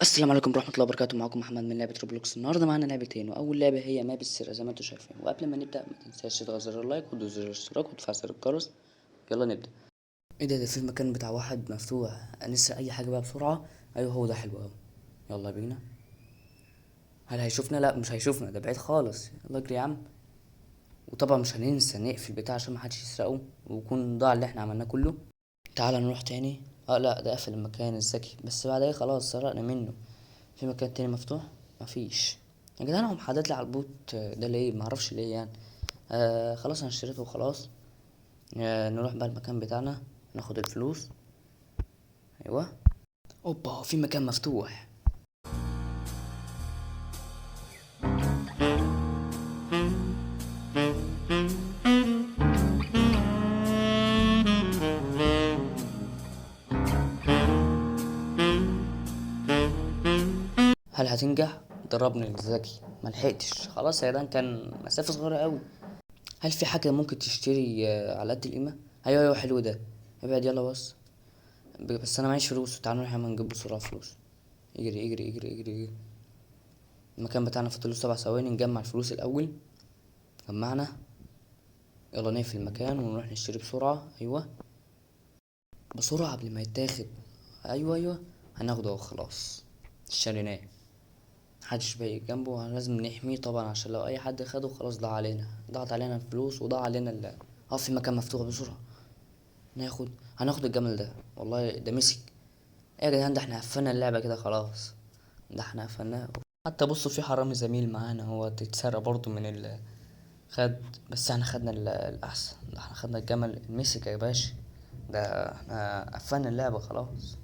السلام عليكم ورحمة الله وبركاته. معكم محمد من لعبة روبلوكس. النهاردة معانا لعبتين، وأول لعبة هي ماب السرقة زي ما انتوا شايفين. وقبل ما نبدأ ما تنساش تضغط زر اللايك وتدوس زر الاشتراك وتفعل زر الجرس. يلا نبدأ. ايه ده في المكان بتاع واحد مفتوح، نسرق أي حاجة بقى بسرعة. أيوه هو ده حلو أوي. يلا بينا. هل هيشوفنا؟ لا مش هيشوفنا، ده بعيد خالص. يلا اجري يا عم. وطبعا مش هننسى نقفل البتاع عشان محدش يسرقه ويكون ضاع اللي احنا عملناه كله. تعال نروح تاني. اه لا ده قفل المكان الذكي، بس بعد ايه خلاص سرقنا منه. في مكان تاني مفتوح؟ مفيش. يا جدعان هو محدد لي على البوت ده ليه؟ معرفش ليه يعني. خلاص انا اشتريته وخلاص. نروح بقى المكان بتاعنا، ناخد الفلوس. ايوه. اوبا في مكان مفتوح. هل هتنجح؟ ضربني الذكي ملحقتش. خلاص يا جدعان كان مسافة صغيرة قوي. هل في حاجة ممكن تشتري على قد القيمة؟ ايوه ايوه حلو ده. ابعد يلا بس. بس انا معيش فلوس. تعالوا نروح نجيب بسرعة فلوس. اجري اجري اجري اجري اجري. المكان بتاعنا فاضله 7 ثواني نجمع الفلوس الاول. جمعنا. يلا نقفل المكان ونروح نشتري بسرعة. ايوه بسرعة قبل ما يتاخد. ايوه ايوه هناخده اهو خلاص. اشتريناه. محدش باقي جنبه، لازم نحميه طبعا عشان لو اي حد خده خلاص ضاع علينا، ضاعت علينا الفلوس وضاع علينا اه في مكان مفتوح بسرعة. هناخد الجمل ده. والله ده مسك. ايه يا جدعان ده احنا قفلنا اللعبة كده خلاص. ده احنا قفلناها. حتى بصوا في حرامي زميل معانا هو اتسرق برضو من خد. بس احنا خدنا الاحسن. ده احنا خدنا الجمل المسك يا باشا. ده احنا قفلنا اللعبة خلاص.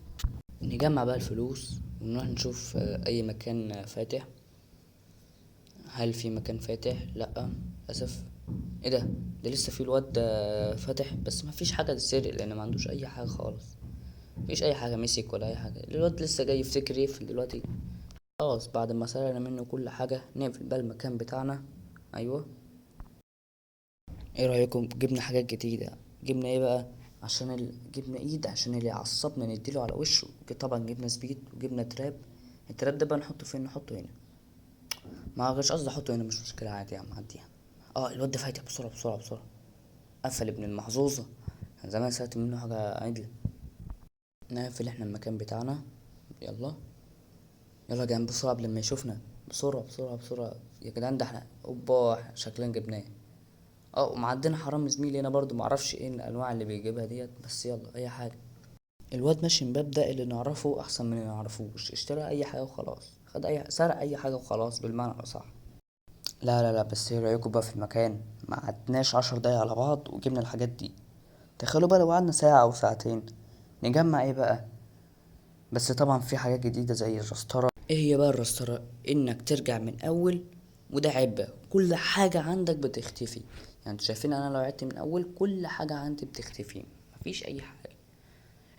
نجمع بقى الفلوس ونروح نشوف اي مكان فاتح. هل في مكان فاتح؟ لا للاسف. ايه ده لسه في الواد ده فاتح، بس ما فيش حاجه تتسرق لان ما عندوش اي حاجه خالص. مفيش اي حاجه مسك ولا اي حاجه. الواد لسه جاي يفتكر يقفل دلوقتي. خلاص بعد ما سرقنا منه كل حاجه نقفل بقى المكان بتاعنا. ايوه. ايه رايكم جبنا حاجات جديده؟ جبنا ايه بقى؟ جبنا ايد عشان اللي يعصبنا نديله على وشه. طبعا جبنا سبيد وجبنا تراب. التراب ده بقى نحطه فين؟ نحطه هنا. ما غيرش قصدي احطه هنا، مش مشكله عادي يا عم عديها. اه الواد ده فايتك بسرعه بسرعه بسرعه. قفل ابن المحظوظه. كان زمان سرقت منه حاجه عدله. نقفل احنا المكان بتاعنا. يلا. يلا يا جدعان بسرعه قبل ما يشوفنا. بسرعه بسرعه بسرعه يا جدعان ده احنا اوبا شكلنا جبناه. اه ومعدنا حرام زميلي هنا برضو، معرفش ايه الانواع اللي بيجيبها ديت، بس يلا اي حاجه. الواد ماشي من باب ده اللي نعرفه احسن من اللي نعرفوش. اشترى اي حاجه وخلاص. سرق اي حاجه وخلاص بالمعنى الاصح. لا لا لا بس ايه رأيكم بقى في المكان؟ ما قعدناش 10 دقايق على بعض وجبنا الحاجات دي. تخيلوا بقى لو قعدنا ساعة او ساعتين نجمع ايه بقى؟ بس طبعا في حاجات جديدة زي الرسترة. ايه هي بقى الرسترة؟ انك ترجع من اول. وده عيب بقى، كل حاجة عندك بتختفي. يعني انتوا شايفين انا لو عدت من اول كل حاجة عندي بتختفي. مفيش اي حاجة.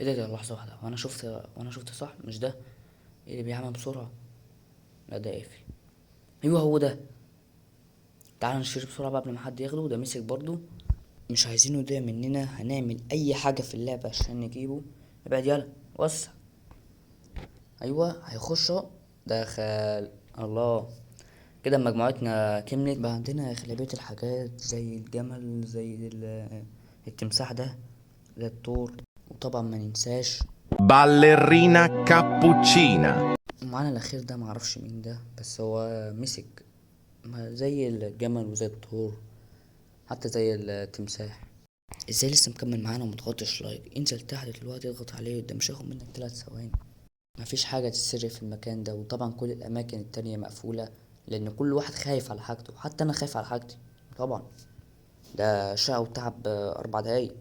ايه ده لحظة واحدة، وانا شفت صح مش ده؟ ايه اللي بيعمل بسرعة؟ لا ده قافل. ايوه هو ده. تعال نشتري بسرعة بقى قبل ما حد ياخده. ده مسك برضو. مش عايزينه يضيع مننا. هنعمل اي حاجة في اللعبة عشان نجيبه. ابعد يلا. وسع. ايوه هيخش اهو. دخل. الله. كده مجموعتنا كملت. بقى عندنا اغلبية الحاجات زي الجمل زي التمساح ده. ده الثور. وطبعا ما ننساش Ballerina cappuccina. ومعانا الاخير ده معرفش مين ده بس هو مسك. زي الجمل وزي الثور. حتى زي التمساح. ازاي لسه مكمل معانا ومتغطش لايك؟ انزل تحت دلوقتي اضغط عليه، ده مش هياخد منك 3 ثواني. مفيش حاجة تتسرق في المكان ده. وطبعا كل الأماكن التانية مقفولة لأن كل واحد خايف على حاجته. حتى أنا خايف على حاجتي. طبعا. ده شقى وتعب 4 دقايق.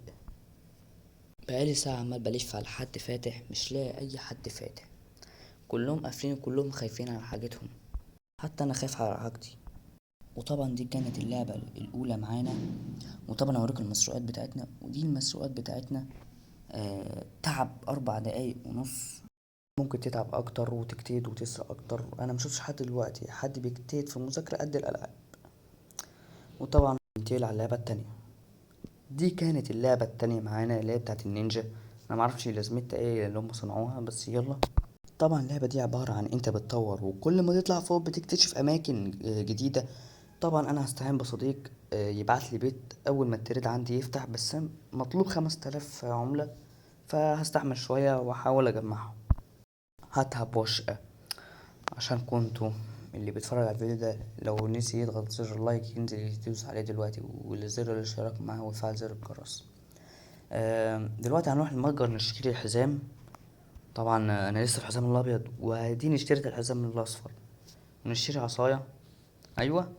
بقالي ساعة عمال بلف على حد فاتح مش لاقي أي حد فاتح. كلهم قافلين وكلهم خايفين على حاجتهم. حتى أنا خايف على حاجتي. وطبعا دي كانت اللعبة الأولى معانا. وطبعا هوريكم المسروقات بتاعتنا. ودي المسروقات بتاعتنا. تعب 4 دقايق ونص. ممكن تتعب اكتر وتجتهد وتسرق اكتر. انا مشوفتش حد دلوقتي حد بيجتهد في المذاكرة قد الالعاب. وطبعا ننتقل على اللعبة التانية. دي كانت اللعبة التانية معانا اللي هي بتاعت النينجا. انا معرفش لازمتها ايه اللي هم صنعوها بس يلا. طبعا اللعبة دي عبارة عن انت بتطور، وكل ما تطلع فوق بتكتشف اماكن جديدة. طبعا انا هستعين بصديق يبعت لي بيت اول ما التريد عندي يفتح، بس مطلوب 5000 عملة، فهستحمل شوية واحاول اجمعهم. هتعب واشقى عشان كنتوا اللي بيتفرج على الفيديو ده لو نسي يضغط زر اللايك ينزل يدوس عليه دلوقتي، والزر الاشتراك معاه ويفعل زر الجرس. دلوقتي هنروح المتجر نشتري حزام. طبعا انا لسه الحزام الابيض، واديني اشتريت الحزام الاصفر. ونشتري عصاية. ايوه.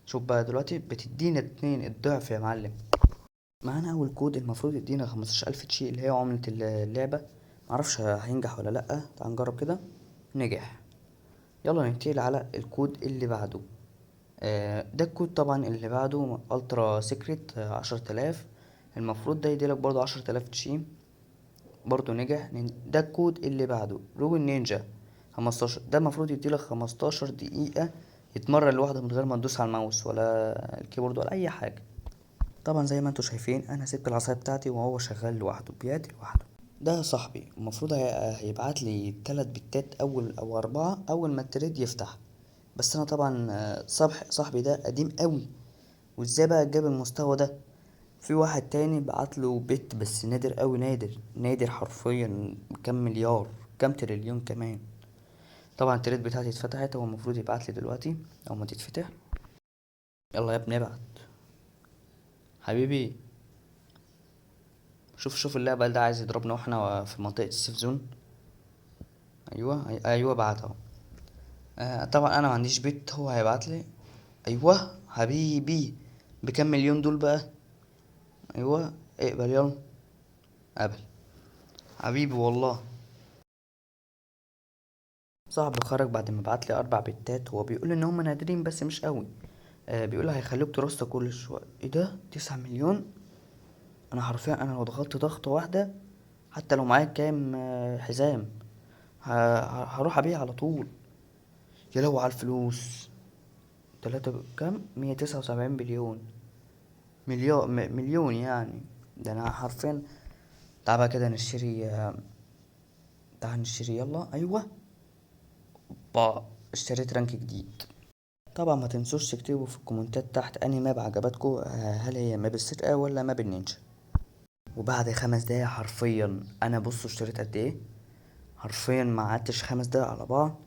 شوف بقى دلوقتي بتدينا 2 الضعف يا معلم. معانا اول كود المفروض يدينا 15000 تشي اللي هي عملة اللعبة. معرفش هينجح ولا لأ، تعال نجرب كده. نجح. يلا ننتقل على الكود اللي بعده. ده الكود طبعا اللي بعده الترا سيكريت 10000. المفروض ده يديلك برضو 10000 تشي. برضو نجح. ده الكود اللي بعده روبن نينجا 15، ده المفروض يديلك 15 دقيقة يتمرن لوحده من غير ما تدوس على الماوس ولا الكيبورد ولا اي حاجة. طبعا زي ما انتوا شايفين انا سبت العصاية بتاعتي وهو شغال لوحده بيدي لوحده. ده صاحبي المفروض هيبعت لي 3 بتات اول او 4 اول ما التريد يفتح. بس انا طبعا صاحبي ده قديم قوي، وازاي بقى جاب المستوى ده؟ في واحد تاني بعتله بت بس نادر قوي، نادر نادر حرفيا، كام مليار كام تريليون كمان. طبعا التريد بتاعتي اتفتحت، هو المفروض يبعت لي دلوقتي او ما تتفتح. يلا يا ابني ابعت حبيبي. شوف اللعبة ده عايز يضربنا واحنا في منطقة السيف زون. ايوه بعت اهو. طبعا انا ما عنديش بيت، هو هيبعت لي. ايوه حبيبي. بكام مليون دول بقى؟ ايوه اقبل يلا. قبل حبيبي والله. صاحبي خرج بعد ما بعت لي 4 بتات، هو بيقول ان هم نادرين بس مش قوي. بيقول هيخلوك ترص كل شويه. ايه ده 9 مليون؟ انا حرفيا انا لو ضغطت ضغطه واحده حتى لو معايا كام حزام هروح ابيع على طول. يا لو على الفلوس. كام 179 بليون. مليون يعني. ده انا حرفيا. تعال بقى كده نشتري تعال نشتري يلا. ايوه اشتريت رانك جديد. طبعا ما تنسوش تكتبوا في الكومنتات تحت انهي ماب عجبتكم، هل هي ماب السرقة ولا ماب النينجا. وبعد 5 دقايق حرفيا انا بصوا اشتريت قد ايه. حرفيا ما قعدتش 5 دقايق على بعض،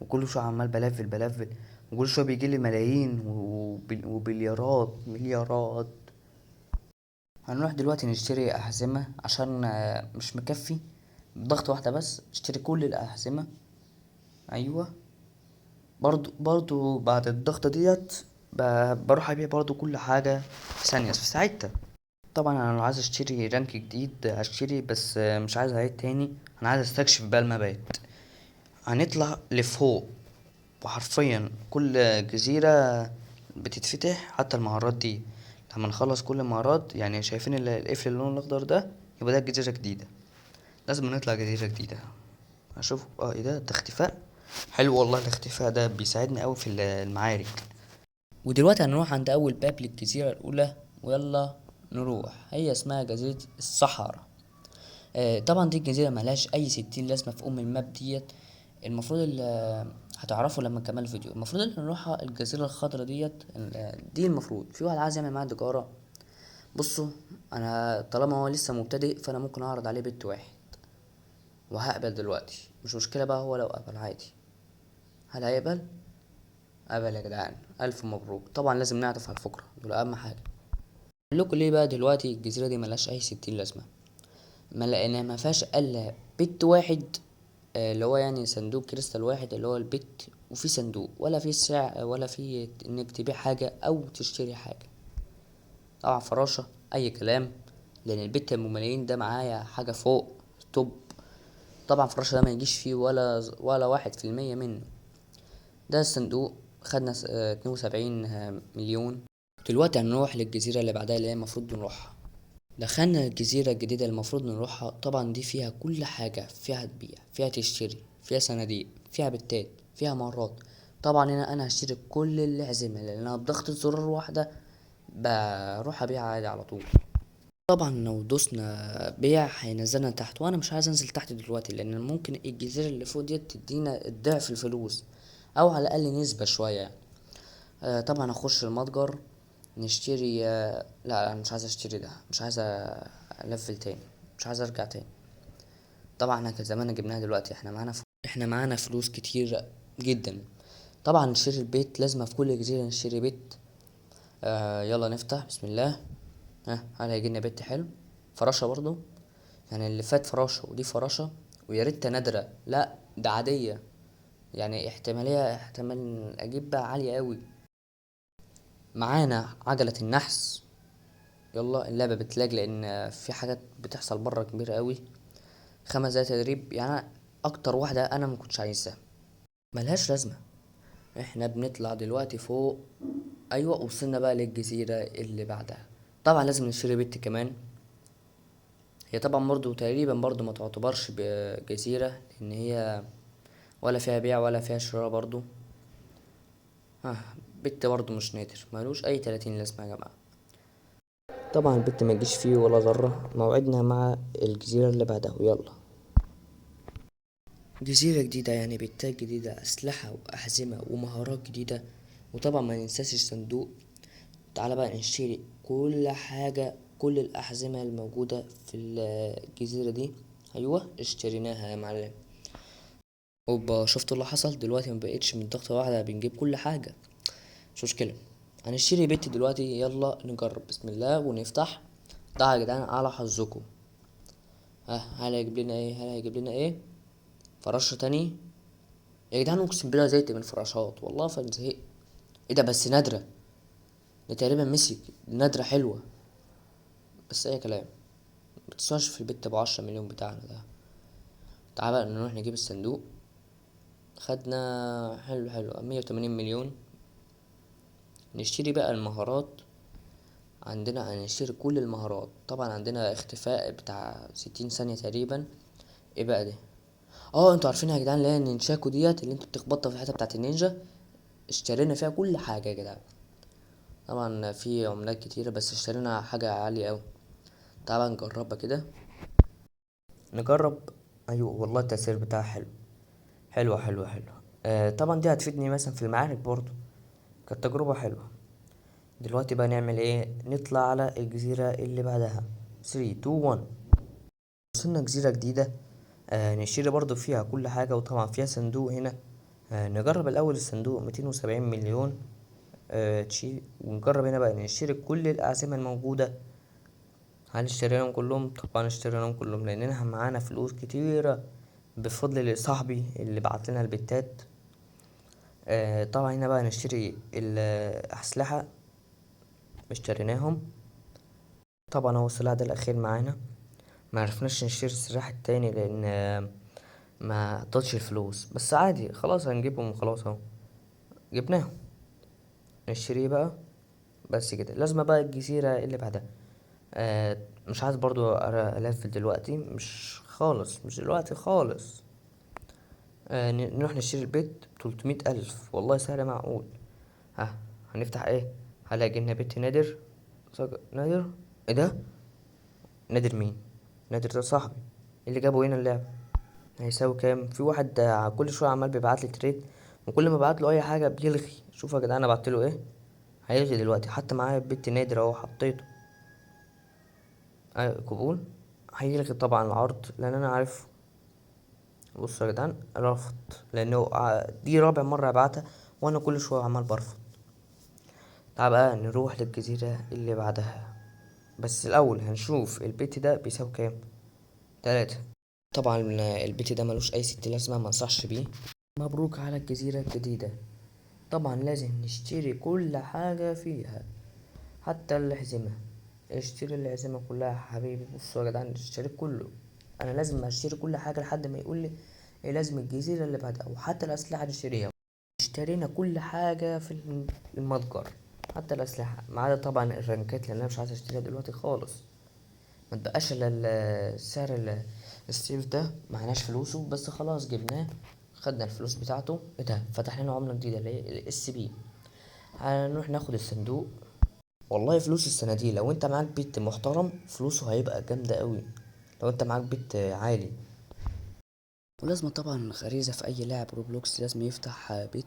وكل شويه عمال بلفل وكل شويه بيجيلي ملايين وبليارات مليارات. هنروح دلوقتي نشتري احزمة عشان مش مكفي. بضغطة واحدة بس اشتري كل الاحزمة. ايوه. برضو بعد الضغطة ديت بروح ابيع برضو كل حاجة في ثانية في ساعتها. طبعا انا لو عايز اشتري رانك جديد هشتري، بس مش عايز اعيد تاني. انا عايز استكشف بقى المبات. هنطلع لفوق، وحرفيا كل جزيرة بتتفتح حتى المهارات دي. لما نخلص كل المهارات يعني شايفين القفل اللون الاخضر ده، يبقى ده جزيرة جديدة. لازم نطلع جزيرة جديدة. هشوف ايه ده اختفاء. حلو والله الاختفاء ده بيساعدني اوي في المعارك. ودلوقتي هنروح عند اول باب للجزيرة الاولى، ويلا نروح. هي اسمها جزيرة الصحراء. طبعا دي الجزيرة ملهاش اي 60 لازمة في الماب ديت. المفروض هتعرفوا لما نكمل الفيديو. المفروض ان نروح الجزيرة الخضراء ديت. دي المفروض في واحد عايز يعمل معايا تجارة. بصوا انا طالما هو لسه مبتدئ فانا ممكن اعرض عليه بيت واحد، وهقبل دلوقتي مش مشكلة بقى هو لو قبل عادي. هل هيقبل؟ قبل يا جدعان، الف مبروك. طبعا لازم نعرف على الفقرة دول اهم حاجة. اقول لكم ليه بقى دلوقتي الجزيرة دي ملهاش اي 60 لازمة. ما لقينا ما فيهاش الا بيت واحد، اللي هو يعني صندوق كريستال واحد اللي هو البيت، وفي صندوق ولا في سعر ولا في انك تبيع حاجة او تشتري حاجة. طبعا فراشة اي كلام، لان البيت المملين ده معايا حاجة فوق توب. طبعا فراشة ده ما يجيش فيه ولا 1% منه. ده الصندوق. خدنا 72 مليون. دلوقتي هنروح للجزيرة اللي بعدها اللي هي المفروض نروحها. دخلنا الجزيرة الجديدة اللي المفروض نروحها. طبعا دي فيها كل حاجة، فيها تبيع فيها تشتري فيها صناديق فيها بتات فيها مرات. طبعا هنا انا هشتري كل الأحزمة لان انا بضغطة زرار واحدة بروح ابيع عادي على طول. طبعا لو دوسنا بيع هينزلنا تحت، وانا مش عايز انزل تحت دلوقتي لان ممكن الجزيرة اللي فوق ديت تدينا الضعف الفلوس، او على الاقل نسبة شوية يعني. طبعا اخش المتجر نشتري. لا انا مش عايز اشتري ده، مش عايز الفل تاني، مش عايز ارجع تاني. طبعا احنا كان زمان جبناها، دلوقتي احنا معانا فلوس كتير جدا. طبعا نشتري البيت، لازم في كل جزيرة نشتري بيت. يلا نفتح بسم الله. هل هيجيلنا بيت حلو؟ فراشة برضو، يعني اللي فات فراشة ودي فراشة، ويا ريت نادرة، لا ده عادية، يعني احتمال اجيب بقى عالية قوي. معانا عجلة النحس. يلا اللعبة بتلاج لان في حاجات بتحصل بره كبيرة قوي. 5 دقايق تدريب، يعني اكتر واحدة انا ما كنتش عايزها، ملهاش لازمة. احنا بنطلع دلوقتي فوق. ايوه وصلنا بقى للجزيرة اللي بعدها. طبعا لازم نشتري بيت كمان. هي طبعا برضو تقريبا برضو ما تعتبرش بجزيرة لان هي ولا فيها بيع ولا فيها شراء برضو. ها، بت برضو مش نادر، ملوش اي 30 لازمة يا جماعة. طبعا البت ما تجيش فيه ولا ذرة. موعدنا مع الجزيرة اللي بعدها، يلا. جزيرة جديدة يعني بتاج جديدة، أسلحة وأحزمة ومهارات جديدة. وطبعا ما ننساش الصندوق. تعالى بقى نشتري كل حاجة، كل الأحزمة الموجودة في الجزيرة دي. أيوة اشتريناها يا معلم. اوبا، شفتوا اللي حصل دلوقتي؟ ما بقتش من ضغطة واحدة بنجيب كل حاجة. مش مشكلة، هنشتري بيت دلوقتي. يلا نجرب بسم الله ونفتح. ده يا جدعان على حظكم. هل هيجيب لنا ايه؟ هل هيجيب لنا ايه؟ فراشة تاني. يا جدعان اقسم بالله زهقت من الفراشات والله، زهقت. ايه ده؟ بس نادرة. ده تقريبا مسك نادرة حلوة، بس اي كلام. متسواش في البيت ب10 مليون بتاعنا ده. تعال بقى نروح نجيب الصندوق. خدنا حلو حلو 180 مليون. نشتري بقى المهارات. عندنا هنشتري كل المهارات. طبعا عندنا اختفاء بتاع 60 ثانية تقريبا. ايه بقى ده؟ انتوا عارفين يا جدعان اللي هي النينشاكو ديت اللي انتوا بتخبطها في الحتة بتاعت النينجا؟ اشترينا فيها كل حاجة يا جدعان. طبعا في عملات كتيرة بس اشترينا حاجة عالية اوي. تعال نجربها كده. نجرب. ايوه والله التأثير بتاعها حلو. حلوة حلوة حلوة. طبعا دي هتفيدني مثلا في المعارك برضو. كانت تجربة حلوة. دلوقتي بقى نعمل ايه؟ نطلع على الجزيرة اللي بعدها. 3 2 1. وصلنا جزيرة جديدة. نشتري برضو فيها كل حاجة، وطبعا فيها صندوق هنا. نجرب الأول الصندوق 270 مليون. تشيل ونجرب هنا بقى نشتري كل الأعزمة الموجودة. هل اشتريناهم كلهم؟ طبعا اشتريناهم كلهم لأننا معانا فلوس كتيرة بفضل صاحبي اللي بعت لنا البتات. طبعا هنا بقى نشتري الأسلحة. اشتريناهم. طبعا هو السلاح ده الأخير معانا. معرفناش نشتري السلاح التاني لأن ما طلش الفلوس، بس عادي خلاص هنجيبهم وخلاص اهو. جبناهم. نشتريه بقى. بس كده لازم بقى الجزيرة اللي بعدها. مش عايز برضو ألف دلوقتي، مش خالص، مش دلوقتي خالص. نروح نشتري البيت 300 ألف، والله سهل معقول. ها، هنفتح ايه؟ هلاقي لنا بيت نادر. نادر. ايه ده؟ نادر مين؟ نادر ده صاحبي اللي جابه هنا اللعب. هيساوي كام؟ في واحد كل شويه عمال بيبعت لي تريد، وكل ما بعت له اي حاجه بيلغي. شوف يا جدعان انا بعت له ايه. هيلغي دلوقتي. حتى معايا بيت نادر اهو حطيته. قبول. هيلغي طبعا العرض لان انا عارف. بصوا يا جدعان رفض، لانه دي رابع مره ابعتها وانا كل شويه عمال برفض. تعال بقى نروح للجزيره اللي بعدها. بس الاول هنشوف البيت ده بيساوي كام. 3. طبعا البيت ده ملوش اي ست لازمه، ما انصحش بيه. مبروك على الجزيره الجديده. طبعا لازم نشتري كل حاجة فيها، حتى الأحزمة. اشتري الأحزمة كلها يا حبيبي. بصوا يا جدعان اشتريت كله. أنا لازم أشتري كل حاجة لحد ما يقولي إيه لازم الجزيرة اللي بعدها، وحتى الأسلحة نشتريها. اشترينا كل حاجة في المتجر، حتى الأسلحة ما عدا طبعا الرنكات لأن أنا مش عايز أشتريها دلوقتي خالص. ما تبقاش الا سعر السيف ده، معناش فلوسه بس خلاص جبناه. خدنا الفلوس بتاعته. ايه ده؟ فتح لنا عملة جديدة اللي هي الاس بي. هنروح ناخد الصندوق. والله فلوس السنة دي لو انت معاك بيت محترم فلوسه هيبقى جامدة قوي، لو انت معاك بيت عالي. ولازم طبعا غريزة في اي لاعب روبلوكس لازم يفتح بيت.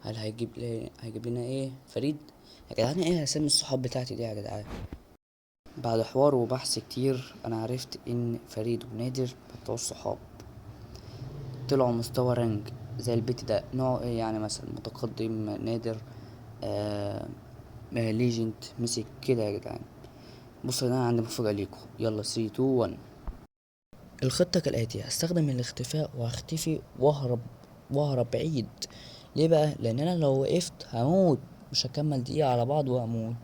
هل هيجيب لنا ايه؟ فريد. يا جدعان ايه اسامي الصحاب بتاعتي دي يا جدعان؟ بعد حوار وبحث كتير انا عرفت ان فريد ونادر بتوع الصحاب طلعوا مستوى رانج زي البيت ده. نوع ايه يعني؟ مثلا متقدم، نادر، آه ليجند، مسك كده يا جدعان. بصوا انا عندي مفاجأة ليكم، يلا 3 2 1. الخطة كالآتي: هستخدم الاختفاء وهختفي واهرب بعيد. ليه بقى؟ لان انا لو وقفت هموت، مش هكمل دقيقة على بعض وهموت.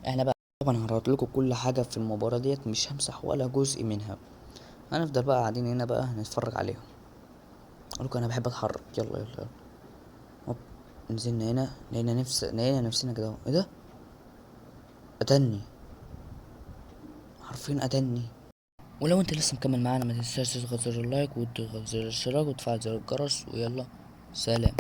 احنا بقى طبعا هنعرض لكم كل حاجة في المباراة ديت، مش همسح ولا جزء منها. هنفضل بقى قاعدين هنا بقى نتفرج عليهم. اقول لكم انا بحب اتحرك، يلا يلا يلا. هوب، نزلنا هنا لقينا نفسنا كده اهو. ايه ده؟ قتلني، حرفيا قتلني. ولو انت لسه مكمل معانا ما تنساش تضغط زر اللايك وتضغط زر الاشتراك وتفعل زر الجرس، ويلا سلام.